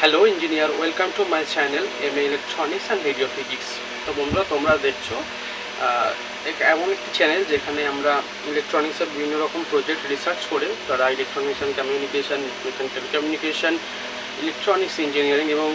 Hello engineer, welcome to my channel MA electronics and radio physics. তো বন্ধুরা, তোমরা দেখছো এমন একটি চ্যানেল যেখানে আমরা ইলেকট্রনিক্সের বিভিন্ন রকম প্রজেক্ট রিসার্চ করে তারা electronics and communication, telecommunication, electronics engineering এবং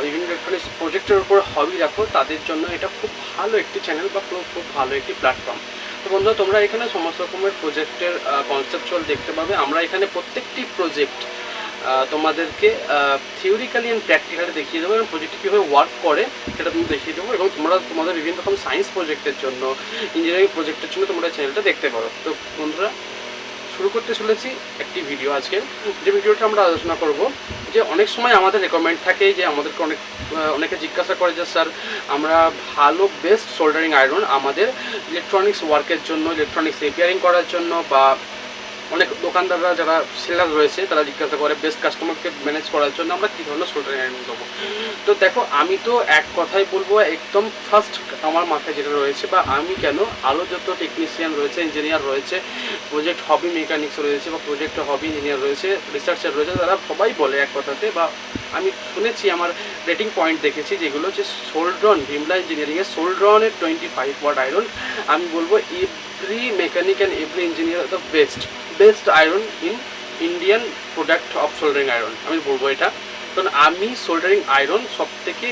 বিভিন্ন ইলেকট্রনিক্স প্রজেক্টের উপর হবি রাখো, তাদের জন্য এটা খুব ভালো একটি চ্যানেল বা খুব ভালো একটি প্ল্যাটফর্ম। তো বন্ধুরা, তোমরা এখানে সমস্ত রকমের প্রজেক্টের কনসেপচুয়াল দেখতে পাবে। আমরা এখানে প্রত্যেকটি প্রজেক্ট তোমাদেরকে থিওরিক্যালি অ্যান্ড প্র্যাকটিক্যালি দেখিয়ে দেবো এবং প্রজেক্টটি কীভাবে ওয়ার্ক করে সেটা তুমি দেখিয়ে দেবো, এবং তোমরা তোমাদের বিভিন্ন রকম সায়েন্স প্রজেক্টের জন্য, ইঞ্জিনিয়ারিং প্রজেক্টের জন্য তোমরা চ্যানেলটা দেখতে পারো। তো বন্ধুরা, শুরু করতে চলেছি একটি ভিডিও। আজকে যে ভিডিওটা আমরা আলোচনা করব, যে অনেক সময় আমাদের রেকমেন্ড থাকে, যে আমাদেরকে অনেকে জিজ্ঞাসা করে যে স্যার, আমরা ভালো বেস্ট সোল্ডারিং আয়রন আমাদের ইলেকট্রনিক্স ওয়ার্কের জন্য, ইলেকট্রনিক্স রিপেয়ারিং করার জন্য, বা অনেক দোকানদাররা যারা সেলার রয়েছে তারা জিজ্ঞাসা করে বেস্ট কাস্টমারকে ম্যানেজ করার জন্য আমরা কী ধরনের সোল্ডারিং আয়রন দেবো। তো দেখো, আমি তো এক কথাই বলবো, একদম ফার্স্ট আমার মাথায় যেটা রয়েছে, বা আমি কেন, আরও যত টেকনিশিয়ান রয়েছে, ইঞ্জিনিয়ার রয়েছে, প্রজেক্ট হবি মেকানিক্স রয়েছে, বা প্রজেক্ট হবি ইঞ্জিনিয়ার রয়েছে, রিসার্চার রয়েছে, তারা সবাই বলে এক কথাতে, বা আমি শুনেছি, আমার রেটিং পয়েন্ট দেখেছি যেগুলো, যে সোল্ড্রন, ভিমলা ইঞ্জিনিয়ারিংয়ের সোল্ড্রনের 25 ওয়াট আয়রন, আমি বলবো every mechanic and every engineer the best iron in Indian product of soldering iron, আমি বলবো এটা। কারণ আমি সোল্ডারিং আয়রন সব থেকে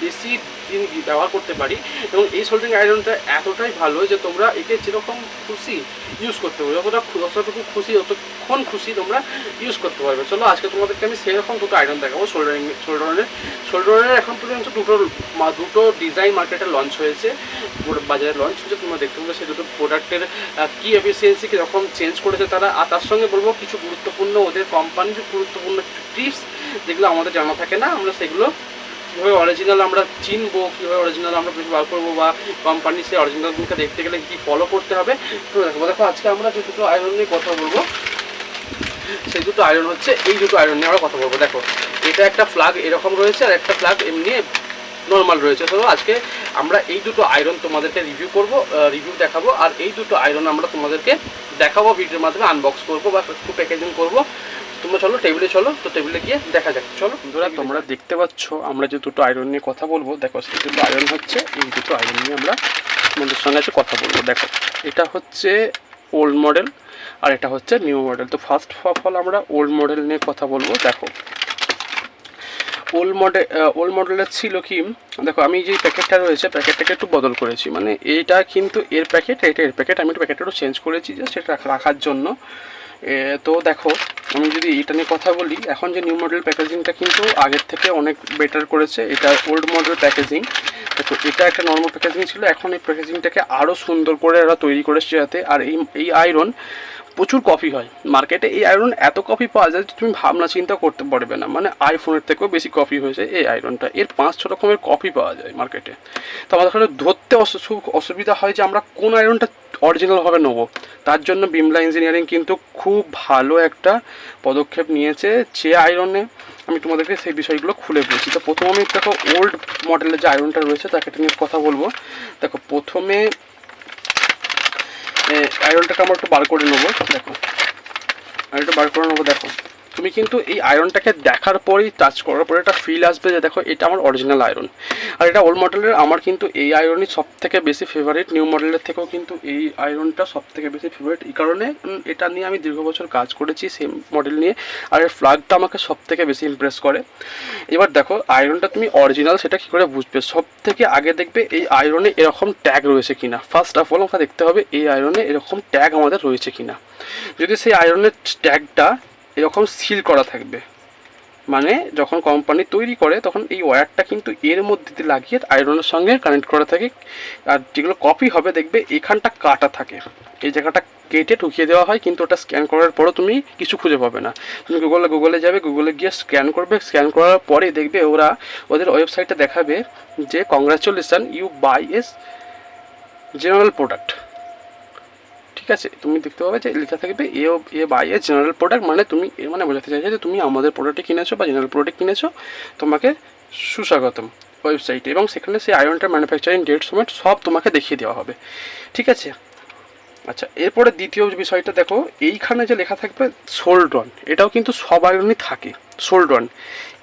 বেশি দিন ব্যবহার করতে পারি, এবং এই সোল্ডারিং আয়রনটা এতটাই ভালো যে তোমরা একে যেরকম খুশি ইউজ করতে পারবে, যতটুকু খুশি, যতক্ষণ খুশি তোমরা ইউজ করতে পারবে। চলো, আজকে তোমাদেরকে আমি সেরকম দুটো আয়রন দেখাবো। সোল্ডারের এখন পর্যন্ত দুটো ডিজাইন মার্কেটে লঞ্চ হয়েছে, বাজারে লঞ্চ হয়েছে, তোমরা দেখতে পাবে সেই দুটো প্রোডাক্টের কী এফিসিয়েন্সি কীরকম চেঞ্জ করেছে তারা। আর তার সঙ্গে বলবো কিছু গুরুত্বপূর্ণ, ওদের কোম্পানির গুরুত্বপূর্ণ কিছু টিপস যেগুলো আমাদের জানা থাকে না, আমরা সেগুলো কীভাবে অরিজিনাল আমরা চিনবো, কীভাবে অরিজিনাল আমরা ব্যবহার করবো, বা কোম্পানি সেই অরিজিনালগুলোকে দেখতে গেলে কী ফলো করতে হবে। তো দেখো, আজকে আমরা যে দুটো আয়রন নিয়ে কথা বলবো, সেই দুটো আয়রন হচ্ছে, এই দুটো আয়রন নিয়ে আমরা কথা বলবো। দেখো, এটা একটা ফ্ল্যাগ এরকম রয়েছে, আর একটা ফ্ল্যাগ এমনি নর্মাল রয়েছে। তো আজকে আমরা এই দুটো আয়রন তোমাদেরকে রিভিউ দেখাবো, আর এই দুটো আয়রন আমরা তোমাদেরকে দেখাবো ভিডিওর মাধ্যমে, আনবক্স করবো বা একটু প্যাকেজিং করবো। তোমরা চলো টেবিলে চলো, তো টেবিলে গিয়ে দেখা যাক। চলো বন্ধুরা, তোমরা দেখতে পাচ্ছ আমরা যে দুটো আয়রন নিয়ে কথা বলবো, দেখো সেই দুটো আয়রন হচ্ছে, এই দুটো আয়রন নিয়ে আমরা তোমাদের সঙ্গে আছে কথা বলবো। দেখো, এটা হচ্ছে ওল্ড মডেল আর এটা হচ্ছে নিউ মডেল। তো ফার্স্ট অফ অল আমরা ওল্ড মডেল নিয়ে কথা বলবো। দেখো, ওল্ড মডেলের ছিল কি, দেখো আমি যে প্যাকেটটা রয়েছে, প্যাকেটটাকে একটু বদল করেছি, মানে এইটা কিন্তু এর প্যাকেট, এটা এর প্যাকেট, আমি একটু প্যাকেটটা একটু চেঞ্জ করেছি যে সেটা রাখার জন্য। তো দেখো, আমি যদি এটা নিয়ে কথা বলি, এখন যে নিউ মডেল প্যাকেজিংটা কিন্তু আগের থেকে অনেক বেটার করেছে। এটা ওল্ড মডেল প্যাকেজিং, দেখো এটা একটা নর্মাল প্যাকেজিং ছিল, এখন এই প্যাকেজিংটাকে আরও সুন্দর করে এরা তৈরি করেছে যাতে। আর এই আয়রন প্রচুর কপি হয় মার্কেটে, এই আয়রন এত কপি পাওয়া যায় তুমি ভাবনা চিন্তা করতে পারবে না, মানে আইফোনের থেকেও বেশি কপি হয়েছে এই আয়রনটা। এর 5-6 রকমের কপি পাওয়া যায় মার্কেটে। তো আমাদের ধরতে অসুবিধা হয় যে আমরা কোন আয়রনটা অরিজিনালভাবে নেবো। তার জন্য বিমলা ইঞ্জিনিয়ারিং কিন্তু খুব ভালো একটা পদক্ষেপ নিয়েছে, যে আয়রনে আমি তোমাদেরকে সেই বিষয়গুলো খুলে বলছি। তো প্রথমে আমি দেখো ওল্ড মডেলের যে আয়রনটা রয়েছে তাকে নিয়ে কথা বলবো। দেখো, প্রথমে আয়রনটাকে আমরা একটু বার করে নেবো। দেখো, আয়রনটা বার করে নেবো। দেখো, তুমি কিন্তু এই আয়রনটাকে দেখার পরেই টাচ করার পরে একটা ফিল আসবে যে দেখো এটা আমার অরিজিনাল আয়রন। আর এটা ওল্ড মডেলের, আমার কিন্তু এই আয়রনই সব থেকে বেশি ফেভারিট। নিউ মডেলের থেকেও কিন্তু এই আয়রনটা সব থেকে বেশি ফেভারিট, এই কারণে এটা নিয়ে আমি দীর্ঘ বছর কাজ করেছি সেম মডেল নিয়ে, আর এর ফ্ল্যাগটা আমাকে সব থেকে বেশি ইমপ্রেস করে। এবার দেখো, আয়রনটা তুমি অরিজিনাল সেটা কী করে বুঝবে, সব থেকে আগে দেখবে এই আয়রনে এরকম ট্যাগ রয়েছে কিনা। ফার্স্ট অফ অল আমাকে দেখতে হবে এই আয়রনে এরকম ট্যাগ আমাদের রয়েছে কিনা। যদি সেই আয়রনের ট্যাগটা এরকম সিল করা থাকবে, মানে যখন কোম্পানি তৈরি করে তখন এই ওয়্যারটা কিন্তু এর মধ্যে দিয়ে লাগিয়ে আয়রনের সঙ্গে কানেক্ট করা থাকে। আর যেগুলো কপি হবে দেখবে এখানটা কাটা থাকে, এই জায়গাটা কেটে ঢুকিয়ে দেওয়া হয়, কিন্তু ওটা স্ক্যান করার পরও তুমি কিছু খুঁজে পাবে না। তুমি গুগলে যাবে, গুগলে গিয়ে স্ক্যান করবে, স্ক্যান করার পরে দেখবে ওদের ওয়েবসাইটে দেখাবে যে congratulation, you buy S general product. ঠিক আছে, তুমি দেখতে পাবে যে লেখা থাকবে a buy a general product, মানে তুমি এর মানে বোঝাতে চাইছো যে তুমি আমাদের প্রোডাক্টে কিনেছো বা জেনারেল প্রোডাক্ট কিনেছো, তোমাকে সুস্বাগতম ওয়েবসাইটে। এবং সেখানে সেই আয়রনটার ম্যানুফ্যাকচারিং ডেট সমেত সব তোমাকে দেখিয়ে দেওয়া হবে। ঠিক আছে, আচ্ছা, এরপরে দ্বিতীয় বিষয়টা দেখো, এইখানে যে লেখা থাকবে সোল্ড্রন, এটাও কিন্তু সব আয়রনই থাকে। Sold on.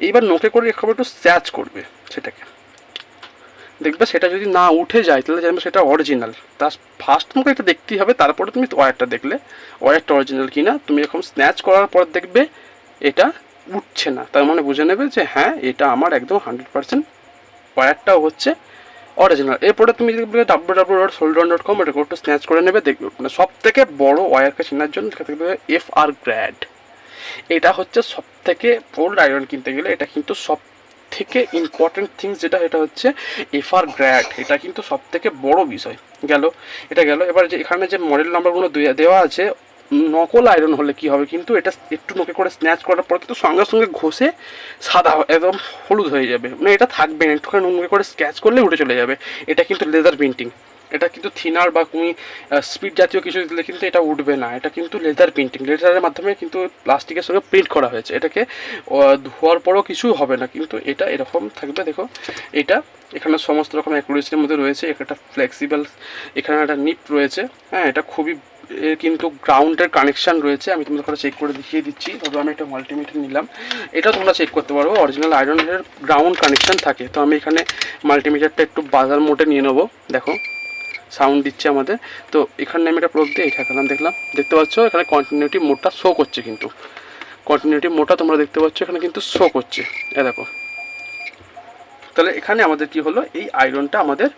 এইবার নোকে করে এরকম একটু স্যাচ করবে সেটাকে, দেখবে সেটা যদি না উঠে যায় তাহলে জানবে সেটা অরিজিনাল। তার ফার্স্ট তোমাকে এটা দেখতেই হবে, তারপরে তুমি ওয়্যারটা দেখলে ওয়্যারটা অরিজিনাল কিনা। তুমি এরকম স্ন্যাচ করার পর দেখবে এটা উঠছে না, তার মানে বুঝে নেবে যে হ্যাঁ এটা আমার একদম 100% ওয়্যারটাও হচ্ছে অরিজিনাল। এরপরে তুমি দেখবে www.soldon.com এটা একটু স্ন্যাচ করে নেবে, দেখবে মানে সব থেকে বড় ওয়্যারকে চেনার জন্য দেখবে FR গ্র্যাড। এটা হচ্ছে সব থেকে ওল্ড আয়রন কিনতে গেলে এটা কিন্তু সব থেকে ইম্পর্টেন্ট থিংস যেটা, এটা হচ্ছে FR গ্র্যাড। এটা কিন্তু সব থেকে বড় বিষয় গেল, এটা গেল। এবার যে এখানে যে মডেল নাম্বারগুলো দেওয়া আছে, নকল আয়রন হলে কি হবে, কিন্তু এটা একটু নোকে করে স্ন্যাচ করার পর কিন্তু সঙ্গে সঙ্গে ঘষে সাদা একদম হলুদ হয়ে যাবে, মানে এটা থাকবে না, একটুখানি নোকে করে স্ক্যাচ করলে উঠে চলে যাবে। এটা কিন্তু লেজার প্রিন্টিং, এটা কিন্তু থিনার বা তুমি স্পিড জাতীয় কিছু দিলে কিন্তু এটা উঠবে না। এটা কিন্তু লেজার প্রিন্টিং, লেজারের মাধ্যমে কিন্তু প্লাস্টিকের সঙ্গে প্রিন্ট করা হয়েছে। এটাকে ধোয়ার পরও কিছু হবে না, কিন্তু এটা এরকম থাকবে। দেখো এটা এখানে সমস্ত রকম অ্যাকুরেসির মধ্যে রয়েছে, একটা ফ্লেক্সিবল এখানে একটা নিপ রয়েছে। হ্যাঁ, এটা খুবই কিন্তু গ্রাউন্ডের কানেকশান রয়েছে। আমি তোমাদের চেক করে দেখিয়ে দিচ্ছি। তবে আমি একটা মাল্টিমিটার নিলাম, এটা তোমরা চেক করতে পারবো। অরিজিনাল আয়রনের গ্রাউন্ড কানেকশান থাকে। তো আমি এখানে মাল্টিমিটারটা একটু বাজার মোডে নিয়ে নেবো। দেখো সাউন্ড দিচ্ছে আমাদের। তো এখানে আমি একটা প্রোব দিয়ে এটা খেলাম, দেখলাম, দেখতে পাচ্ছ এখানে কন্টিনিউটি মোডটা শো করছে, কিন্তু কন্টিনিউটি মোডটা তোমরা দেখতে পাচ্ছ এখানে কিন্তু শো করছে। দেখো তাহলে এখানে আমাদের কি হলো, এই আয়রনটা আমাদের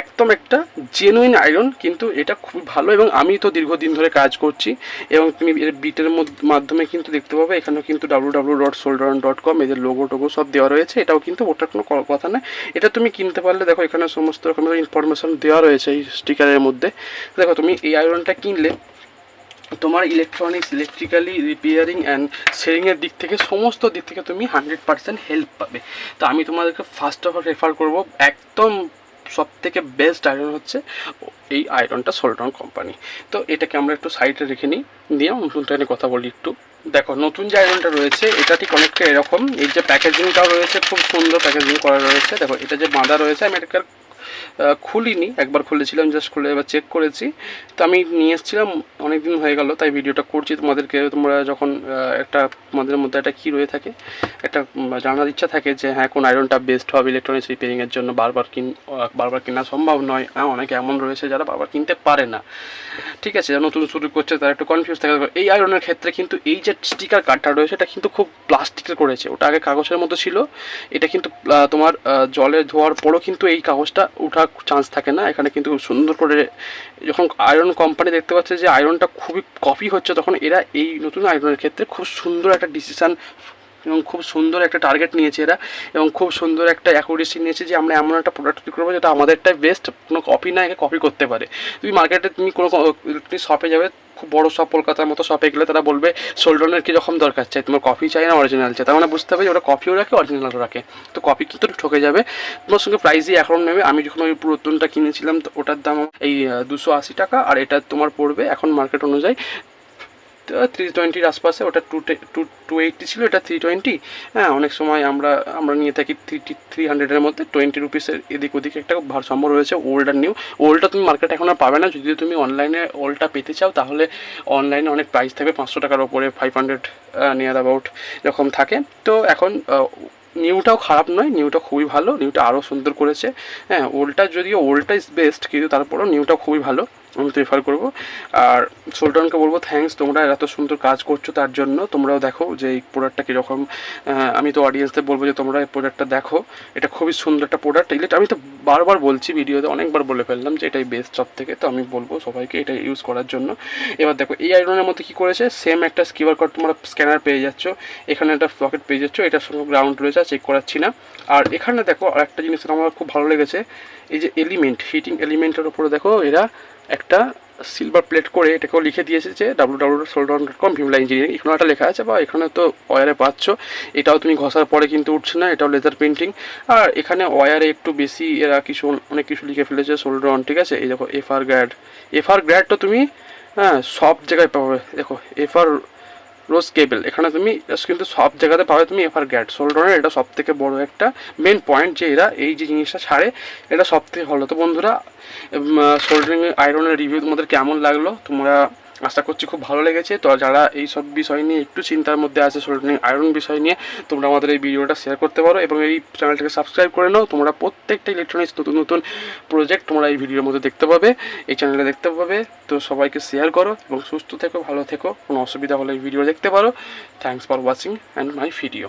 একদম একটা জেনুইন আয়রন, কিন্তু এটা খুবই ভালো। এবং আমি তো দীর্ঘদিন ধরে কাজ করছি, এবং তুমি এর বিটের মাধ্যমে কিন্তু দেখতে পাবে এখানেও কিন্তু www.soldon.com এদের লোগো টোগো সব দেওয়া রয়েছে। এটাও কিন্তু ওটার কোনো কথা নয়, এটা তুমি কিনতে পারলে দেখো এখানে সমস্ত রকমের ইনফরমেশন দেওয়া রয়েছে এই স্টিকারের মধ্যে। দেখো তুমি এই আয়রনটা কিনলে তোমার ইলেকট্রনিক্স, ইলেকট্রিক্যালি, রিপেয়ারিং অ্যান্ড সেলিংয়ের দিক থেকে সমস্ত দিক থেকে তুমি 100% হেল্প পাবে। তো আমি তোমাদেরকে ফার্স্ট অফ অল রেফার করবো, একদম সব থেকে বেস্ট আয়রন হচ্ছে এই আয়রনটা সোল্ডন কোম্পানি। তো এটাকে আমরা একটু সাইডে রেখে নিই, দিয়ে নতুনটা নিয়ে কথা বলি একটু। দেখো নতুন যে আয়রনটা রয়েছে এটা ঠিক অনেকটা এরকম। এর যে প্যাকেজিংটাও রয়েছে খুব সুন্দর প্যাকেজিং করা রয়েছে। দেখো এটা যে বাঁধা রয়েছে, আমি এটাকে খুলিনি, একবার খুলেছিলাম, জাস্ট খুলে এবার চেক করেছি। তো আমি নিয়ে এসেছিলাম, অনেক দিন হয়ে গেল, তাই ভিডিওটা করছি তোমাদেরকে। তোমরা যখন একটা তোমাদের মধ্যে একটা কী রয়ে থাকে, একটা জানার ইচ্ছা থাকে যে হ্যাঁ কোন আয়রনটা বেস্ট হবে ইলেকট্রনিক্স রিপেয়ারিংয়ের জন্য, বারবার কেনা সম্ভব নয়। হ্যাঁ, অনেকে এমন রয়েছে যারা বারবার কিনতে পারে না, ঠিক আছে, যারা নতুন শুরু করছে তারা একটু কনফিউজ থাকে। এই আয়রনের ক্ষেত্রে কিন্তু এই যে স্টিকার কার্ডটা রয়েছে এটা কিন্তু খুব প্লাস্টিকের করেছে, ওটা আগে কাগজের মতো ছিল। এটা কিন্তু তোমার জলে ধোয়ার পরও কিন্তু এই কাগজটা ওঠার চান্স থাকে না। এখানে কিন্তু সুন্দর করে যখন আয়রন কোম্পানি দেখতে পাচ্ছে যে আয়রনটা খুবই কপি হচ্ছে, তখন এরা এই নতুন আয়রনের ক্ষেত্রে খুব সুন্দর একটা ডিসিশান এবং খুব সুন্দর একটা টার্গেট নিয়েছে এরা, এবং খুব সুন্দর একটা অ্যাকুরেসি নিয়েছে যে আমরা এমন একটা প্রোডাক্ট তৈরি করবো যেটা আমাদেরটাই বেস্ট, কোনো কপি না একে কপি করতে পারে। তুমি মার্কেটে তুমি কোনো ইলেকট্রনিক শপে যাবে, খুব বড়ো শপ কলকাতার মতো শপে গেলে তারা বলবে সোল্ডনের কীরকম দরকার চাই, তোমার কপি চাই না অরিজিনাল চাই। তার মানে বুঝতে হবে যে ওরা কপিও রাখে অরিজিনালও রাখে। তো কপি কিন্তু ঠকে যাবে, তোমার সঙ্গে প্রাইসই এখন নেবে। আমি যখন ওই পুরাতনটা কিনেছিলাম তো ওটার দাম এই 280 টাকা, আর এটা তোমার পড়বে এখন মার্কেট অনুযায়ী 320 আশপাশে। ওটা 280 ছিল, এটা 320। হ্যাঁ, অনেক সময় আমরা নিয়ে থাকি 300-এর মধ্যে, 20 রুপিসের এদিক ওদিক একটা ভারসাম্য রয়েছে ওল্ড আর নিউ। ওল্ডটা তুমি মার্কেটে এখন আর পাবে না, যদি তুমি অনলাইনে ওল্ডটা পেতে চাও তাহলে অনলাইনে অনেক প্রাইস থাকবে, 500 টাকার ওপরে, 500 নিয়ার অ্যাবাউট এরকম থাকে। তো এখন নিউটাও খারাপ নয়, নিউটা খুবই ভালো, নিউটা আরও সুন্দর করেছে। হ্যাঁ, ওল্ডটা যদিও ওল্ডটা ইজ বেস্ট, কিন্তু তারপরেও নিউটা খুবই ভালো, আমি প্রেফার করবো। আর সোল্ডনকে বলবো থ্যাঙ্কস, তোমরা এত সুন্দর কাজ করছো তার জন্য। তোমরাও দেখো যে এই প্রোডাক্টটা কীরকম। আমি তো অডিয়েন্সদের বলবো যে তোমরা এই প্রোডাক্টটা দেখো, এটা খুবই সুন্দর একটা প্রোডাক্ট। আমি তো বারবার বলছি ভিডিওতে, অনেকবার বলে ফেললাম যে এটাই বেস্ট সব থেকে। তো আমি বলবো সবাইকে এটা ইউজ করার জন্য। এবার দেখো এই আয়রনের মধ্যে কী করেছে, সেম একটা কিউআর কোড তোমরা স্ক্যানার পেয়ে যাচ্ছ, এখানে একটা পকেট পেয়ে যাচ্ছ, এটার সঙ্গে গ্রাউন্ড রয়েছে, চেক করাচ্ছি না। আর এখানে দেখো আর একটা জিনিস আমার খুব ভালো লেগেছে, এই যে এলিমেন্ট, হিটিং এলিমেন্টের উপরে দেখো এরা একটা সিলভার প্লেট করে এটাকেও লিখে দিয়েছে যে www.soldon.com ভিমলা ইঞ্জিনিয়ারিং, এখানে একটা লেখা আছে, বা এখানে তো ওয়ারে পাচ্ছ। এটাও তুমি ঘষার পরে কিন্তু উঠছে না, এটাও লেজার প্রিন্টিং। আর এখানে ওয়ারে একটু বেশি এরা অনেক কিছু লিখে ফেলেছে সোল্ডন, ঠিক আছে। এই দেখো এফআর গ্র্যাডটা তুমি হ্যাঁ সব জায়গায় পাবে। দেখো এফআর রোজ কেবল, এখানে তুমি কিন্তু সব জায়গাতে পাবে তুমি এফআর গ্র্যাড। সোল্ডনের এটা সব থেকে বড়ো একটা মেন পয়েন্ট যে এরা এই যে জিনিসটা ছাড়ে, এটা সব থেকে ভালো। তো বন্ধুরা, সোল্ডারিং আয়রনের রিভিউ তোমাদের কেমন লাগলো তোমরা আশা করছি খুব ভালো লেগেছে। তো যারা এই সব বিষয় নিয়ে একটু চিন্তার মধ্যে আছে সোল্ডারিং আয়রন বিষয় নিয়ে, তোমরা আমাদের এই ভিডিওটা শেয়ার করতে পারো এবং এই চ্যানেলটাকে সাবস্ক্রাইব করে নাও। তোমরা প্রত্যেকটা ইলেকট্রনিক্স নতুন নতুন প্রজেক্ট তোমরা এই ভিডিওর মধ্যে দেখতে পাবে, এই চ্যানেলে দেখতে পাবে। তো সবাইকে শেয়ার করো এবং সুস্থ থেকো, ভালো থেকো। কোনো অসুবিধা হলে এই ভিডিও দেখতে পারো। Thanks for watching and my video.